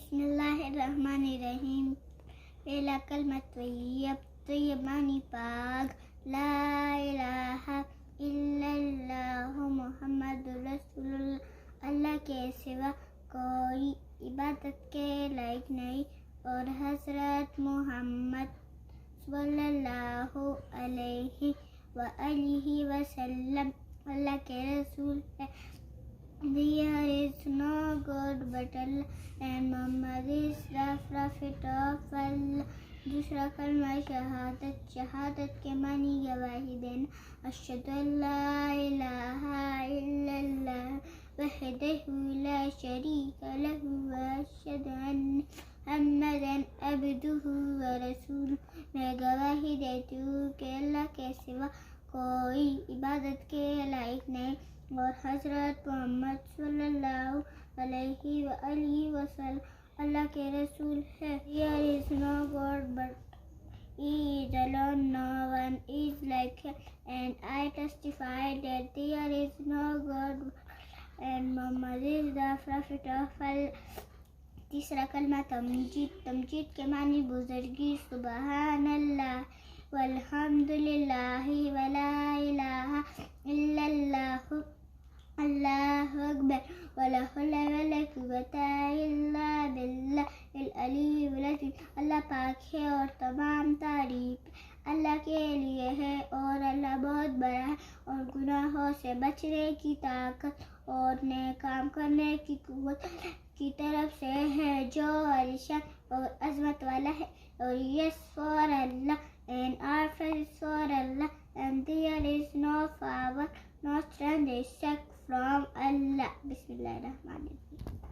بسم اللہ الرحمن الرحیم. پہلا کلمہ طیب، طیب معنی پاک. لا الہ الا اللہ محمد رسول اللہ، اللہ کے سوا کوئی عبادت کے لائق نہیں اور حضرت محمد صلی اللہ علیہ وآلہ وسلم اللہ کے رسول ہے. There is no God but Allah and Muhammad is the prophet of Allah. دوسرا کلمہ شہادت، شہادت کے معنی گواہی دینا. اشہد ان لا الہ الا اللہ وحدہ لا شریک لہ واشہد ان محمدا عبدہ ورسولہ. میں گواہی دیتی ہوں کہ اللہ کے سوا کوئی عبادت کے لائق نہیں اور حضرت محمد صلی اللہ علیہ وآلہ وسلم اللہ کے رسول ہے. There is no God but He is alone, no one is like Him, and I testify that there is no God but Allah and Muhammad is the prophet of Allah. تیسرا کلمہ تمجید، تمجید کے معنی بزرگی. سبحان اللہ والحمد للہ ولا الہ الا اللہ اللہ اکبر ولا حول ولا قوۃ الا باللہ العلی العظیم. اللہ پاک ہے اور تمام تعریف اللہ کے لیے ہے اور اللہ بہت بڑا ہے اور گناہوں سے بچنے کی طاقت اور نیک کام کرنے کی قوت کی طرف سے ہے جو عالیشان اور عظمت والا ہے. اور yes for Allah and our praise for Allah and there is no power, no strength except from Allah. بسم اللہ الرحمن الرحیم.